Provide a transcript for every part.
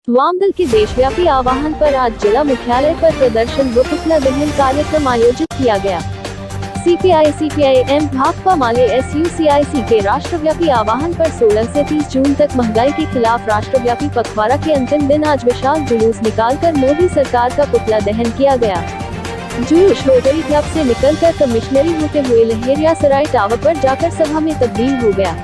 वामदल के देशव्यापी आह्वान पर आज जिला मुख्यालय पर प्रदर्शन व पुतला दहन कार्यक्रम आयोजित किया गया। सीपीआई, सीपीआई-एम, भाकपा माले, SUCIC के राष्ट्रव्यापी आह्वान पर 16 से 30 जून तक महंगाई के खिलाफ राष्ट्रव्यापी पखवाड़ा के अंतिम दिन आज विशाल जुलूस निकालकर मोदी सरकार का पुतला दहन किया गया। जुलूस रोटरी क्लब से निकलकर कमिश्नरी होते हुए लहेरियासराय टावर पर जाकर सभा में तब्दील हो गया,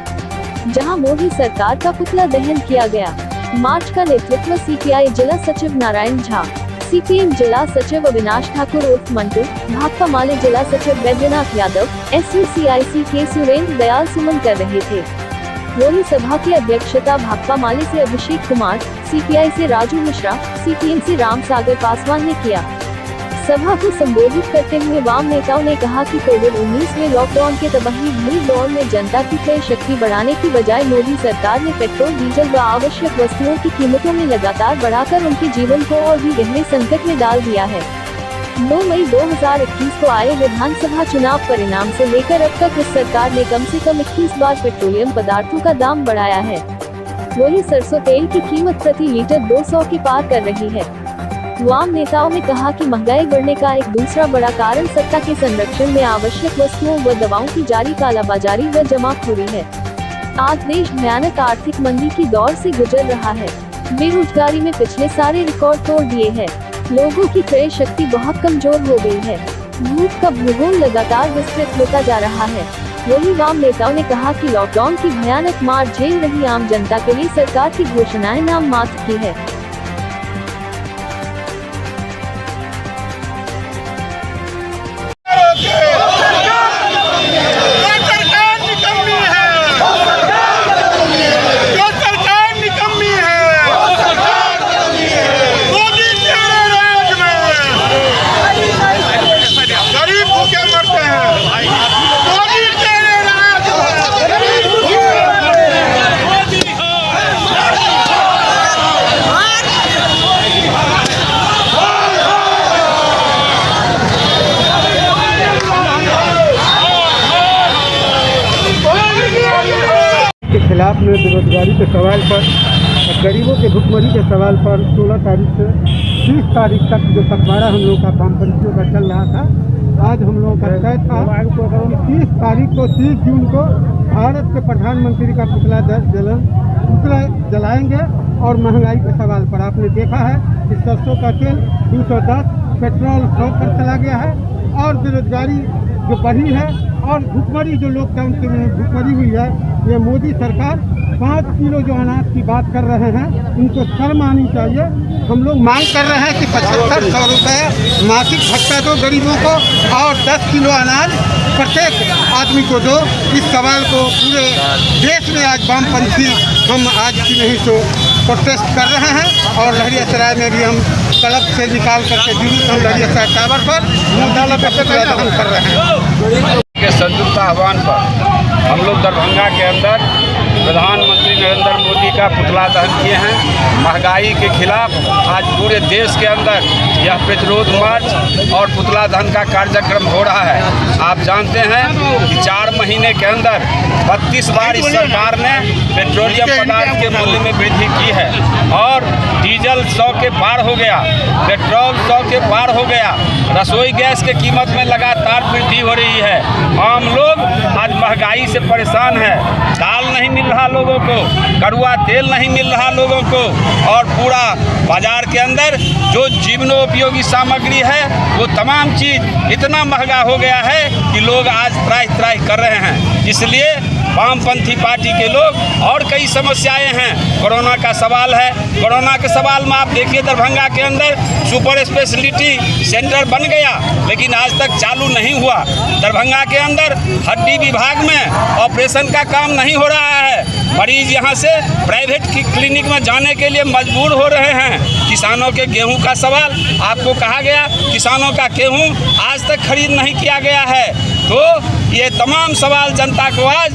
जहां मोदी सरकार का पुतला दहन किया गया। मार्च का नेतृत्व सीपीआई जिला सचिव नारायण झा, CPM जिला सचिव अविनाश ठाकुर उर्फ मंटू, भाकपा माले जिला सचिव बैद्यनाथ यादव, SUCIC के सुरेंद्र दयाल सुमन कर रहे थे। वहीं सभा की अध्यक्षता भाकपा माले से अभिषेक कुमार, CPI से राजू मिश्रा, CPM से राम सागर पासवान ने किया। सभा को संबोधित करते हुए वाम नेताओं ने कहा कि कोविड-19 में लॉकडाउन के तबाही भरी दौर में जनता की क्रय शक्ति बढ़ाने की बजाय मोदी सरकार ने पेट्रोल, डीजल व आवश्यक वस्तुओं की कीमतों में लगातार बढ़ाकर उनके जीवन को और भी गहरे संकट में डाल दिया है। 9 मई 2021 को आए विधानसभा चुनाव परिणाम से लेकर अब तक इस सरकार ने कम से कम 21 बार पेट्रोलियम पदार्थों का दाम बढ़ाया है। वहीं सरसों तेल की कीमत प्रति लीटर 200 के पार कर रही है। वाम नेताओं ने कहा कि महंगाई बढ़ने का एक दूसरा बड़ा कारण सत्ता के संरक्षण में आवश्यक वस्तुओं व दवाओं की जारी कालाबाजारी व जमाखोरी है। आज देश भयानक आर्थिक मंदी की दौर से गुजर रहा है। बेरोजगारी में पिछले सारे रिकॉर्ड तोड़ दिए हैं। लोगों की क्रय शक्ति बहुत कमजोर हो गई है। भूख का भूगोल लगातार विस्तृत होता जा रहा है। वहीं वाम नेताओं ने कहा कि लॉकडाउन की भयानक मार झेल रही आम जनता के लिए सरकार की घोषणाएं नाम मात्र की है। के खिलाफ में बेरोजगारी के सवाल पर, गरीबों के भुखमरी के सवाल पर 16 तारीख से 30 तारीख तक जो पखवाड़ा हम लोग का वामपंथियों का चल रहा था, आज हम लोगों का तय था कि 30 तारीख को 30 जून को भारत के प्रधानमंत्री का पुतला जलाएंगे। और महंगाई के सवाल पर आपने देखा है कि सरसों का तेल 210, पेट्रोल 100 पर चला गया है और बेरोजगारी जो बढ़ी है और भुखमरी जो लोकतंत्र के में भुखमरी हुई है। ये मोदी सरकार 5 किलो जो अनाज की बात कर रहे हैं, उनको शर्म आनी चाहिए। हम लोग मांग कर रहे हैं कि 7500 रुपये मासिक भत्ता दो गरीबों को और 10 किलो अनाज प्रत्येक आदमी को दो। इस सवाल को पूरे देश में आज वामपंथी हम आज की नहीं तो प्रोटेस्ट कर रहे हैं और लहेरियासराय में भी हम क्लब से निकाल करके जुलूस हम लहेरियासराय टावर पर मुद्दा कर रहे हैं। के संयुक्त आह्वान पर हम लोग दरभंगा के अंदर प्रधानमंत्री नरेंद्र मोदी का पुतला दहन किए हैं। महंगाई के खिलाफ आज पूरे देश के अंदर यह प्रतिरोध मार्च और पुतला दहन का कार्यक्रम हो रहा है। आप जानते हैं कि 4 महीने के अंदर 32 बार इस सरकार ने पेट्रोलियम पदार्थ के मूल्य में वृद्धि की है और डीजल 100 के पार हो गया, पेट्रोल 100 के पार हो गया, रसोई गैस के कीमत में लगातार वृद्धि हो रही है। आम लोग आज महंगाई से परेशान है। दाल नहीं मिल रहा लोगों को, कड़ुआ तेल नहीं मिल रहा लोगों को और पूरा बाजार के अंदर जो जीवनोपयोगी सामग्री है वो तमाम चीज़ इतना महंगा हो गया है कि लोग आज त्राहि कर रहे हैं। इसलिए वामपंथी पार्टी के लोग और कई समस्याएं हैं। कोरोना का सवाल है। कोरोना के सवाल में आप देखिए दरभंगा के अंदर सुपर स्पेशलिटी सेंटर बन गया लेकिन आज तक चालू नहीं हुआ। दरभंगा के अंदर हड्डी विभाग में ऑपरेशन का काम नहीं हो रहा है। मरीज यहाँ से प्राइवेट क्लिनिक में जाने के लिए मजबूर हो रहे हैं। किसानों के गेहूं का सवाल, आपको कहा गया किसानों का गेहूं आज तक खरीद नहीं किया गया है। तो ये तमाम सवाल जनता को आज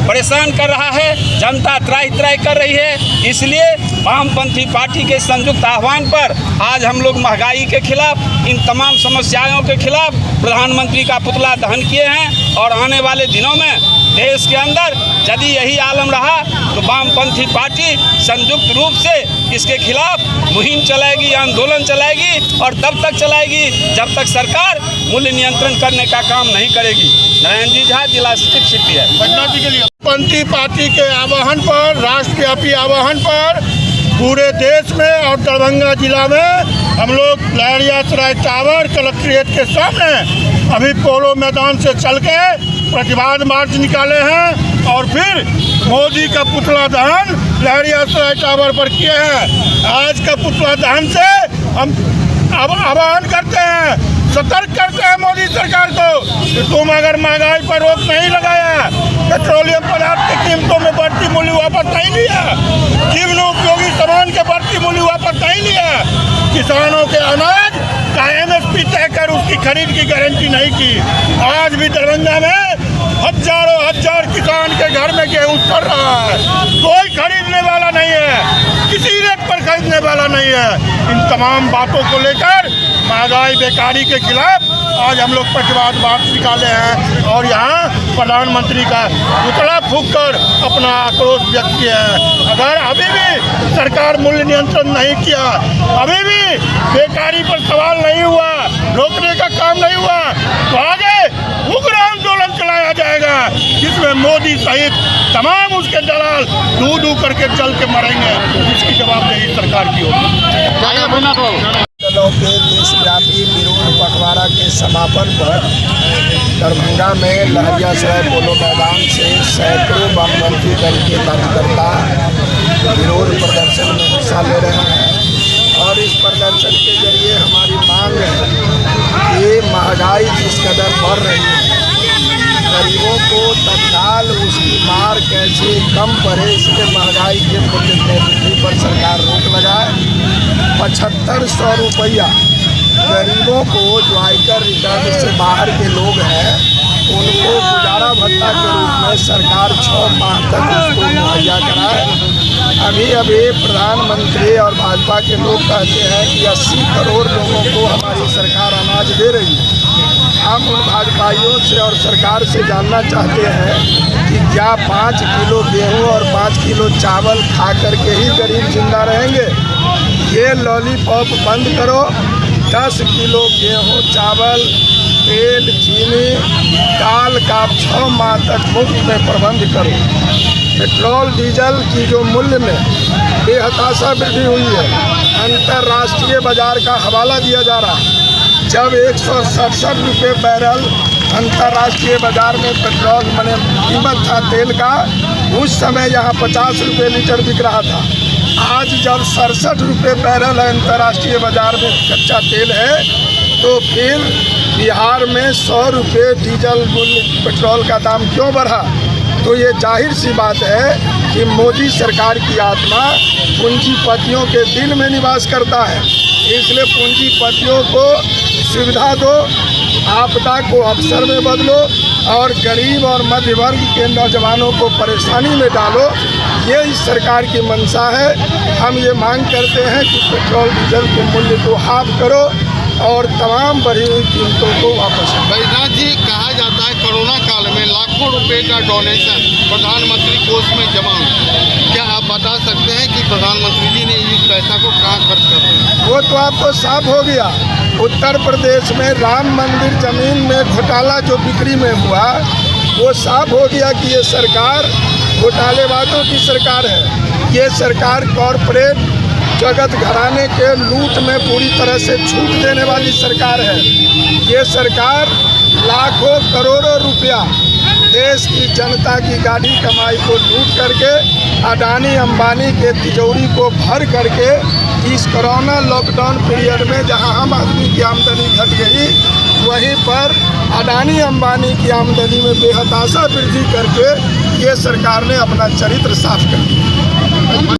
परेशान कर रहा है, जनता त्राही त्राही कर रही है। इसलिए वामपंथी पार्टी के संयुक्त आह्वान पर आज हम लोग महंगाई के खिलाफ, इन तमाम समस्याओं के खिलाफ प्रधानमंत्री का पुतला दहन किए हैं। और आने वाले दिनों में देश के अंदर यदि यही आलम रहा तो वामपंथी पार्टी संयुक्त रूप से इसके खिलाफ मुहिम चलाएगी, आंदोलन चलाएगी और तब तक चलाएगी जब तक सरकार मूल्य नियंत्रण करने का काम नहीं करेगी। नारायण जी झा, जिला सचिव सीपीआई पटना जी के लिए। वामपंथी पार्टी के आह्वान पर, राष्ट्रव्यापी आह्वान पर पूरे देश में और दरभंगा जिला में हम लोग लहरियासराय टावर कलेक्ट्रेट के सामने अभी पोलो मैदान से चल के प्रतिवाद मार्च निकाले हैं और फिर मोदी का पुतला दहन लहरियासराय टावर पर किए हैं। आज का पुतला दहन से हम आह्वान करते हैं, सतर्क करते हैं मोदी सरकार को कि तुम अगर महंगाई पर रोक नहीं लगाया, पेट्रोलियम पदार्थ की कीमतों में बढ़ती मूल्य वापस नहीं लिया, जीवन उपयोगी सामान के बढ़ती मूल्य वापस नहीं लिया, किसानों के अनाज का MSP तय कर उसकी खरीद की गारंटी नहीं की। आज भी दरभंगा में हजारों हजार किसान के घर में गेहूँ सड़ रहा है, कोई खरीदने वाला नहीं है, किसी रेट पर खरीदने वाला नहीं है। इन तमाम बातों को लेकर महंगाई बेकारी के खिलाफ आज हम लोग प्रतिवाद मार्च निकाले हैं और यहाँ प्रधानमंत्री का पुतला फूंक कर अपना आक्रोश व्यक्त किया है। अगर अभी भी सरकार मूल्य नियंत्रण नहीं किया, अभी भी बेकारी पर सवाल नहीं हुआ, रोकने का काम नहीं हुआ, तो आगे उग्र आंदोलन चलाया जाएगा जिसमें मोदी सहित तमाम उसके दलाल दू करके चल के मरेंगे। इसकी जवाबदेही सरकार की होगी। दलों के देशव्यापी विरोध पखवाड़ा के समापन पर दरभंगा में लहरियासराय पोलो मैदान से सैकड़ों वामपंथी दल के कार्यकर्ता विरोध प्रदर्शन में हिस्सा ले रहे हैं और इस प्रदर्शन के जरिए हमारी मांग है कि महंगाई जिस कदर बढ़ रही है, गरीबों को तत्काल उसकी मार कैसे कम करे, इसलिए महंगाई के मूल्य में वृद्धि पर सरकार रोक लगाए। 7500 रुपया गरीबों को जो आयकर रिटर्न से बाहर के लोग हैं उनको गुजारा भत्ता के रूप में सरकार 6 माह तक उसको मुहैया कराए। अभी प्रधानमंत्री और भाजपा के लोग कहते हैं कि 80 करोड़ लोगों को हमारी सरकार अनाज दे रही है। हम उन भाजपाइयों से और सरकार से जानना चाहते हैं कि क्या 5 किलो गेहूँ और 5 किलो चावल खा करके ही गरीब जिंदा रहेंगे? ये लॉलीपॉप बंद करो, 10 किलो गेहूँ, चावल, तेल, चीनी, दाल का 6 माह तक मुफ्त में प्रबंध करो। पेट्रोल डीजल की जो मूल्य में बेहताशा वृद्धि हुई है, अंतर्राष्ट्रीय बाजार का हवाला दिया जा रहा है। जब 167 रुपये बैरल अंतर्राष्ट्रीय बाजार में पेट्रोल मैंने कीमत था तेल का, उस समय यहाँ 50 रुपये लीटर बिक रहा था। आज जब 67 रुपये बैरल अंतर्राष्ट्रीय बाजार में कच्चा तेल है, तो फिर बिहार में 100 रुपये डीजल पेट्रोल का दाम क्यों बढ़ा? तो ये जाहिर सी बात है कि मोदी सरकार की आत्मा पूंजीपतियों के दिल में निवास करता है। इसलिए पूंजीपतियों को सुविधा दो, आपदा को अवसर में बदलो और गरीब और मध्य वर्ग के नौजवानों को परेशानी में डालो। ये इस सरकार की मंशा है। हम ये मांग करते हैं कि पेट्रोल डीजल के मूल्य को हाफ करो और तमाम बढ़ी हुई कीमतों को वापस। बैजनाथ जी, कहा जाता है कोरोना काल में लाखों रुपए का डोनेशन प्रधानमंत्री कोष में जमा हुआ। क्या आप बता सकते हैं कि प्रधानमंत्री जी ने इस पैसा को कहाँ खर्च कर रहे हैं? वो तो आपको साफ हो गया। उत्तर प्रदेश में राम मंदिर जमीन में घोटाला जो बिक्री में हुआ, वो साफ हो गया कि ये सरकार घोटालेबाजों की सरकार है। ये सरकार कॉरपोरेट जगत घराने के लूट में पूरी तरह से छूट देने वाली सरकार है। ये सरकार लाखों करोड़ों रुपया देश की जनता की गाड़ी कमाई को लूट करके अडानी अंबानी के तिजोरी को भर करके इस कोरोना लॉकडाउन पीरियड में जहां आम आदमी की आमदनी घट गई, वहीं पर अडानी अंबानी की आमदनी में बेहताशा वृद्धि करके ये सरकार ने अपना चरित्र साफ कर दिया।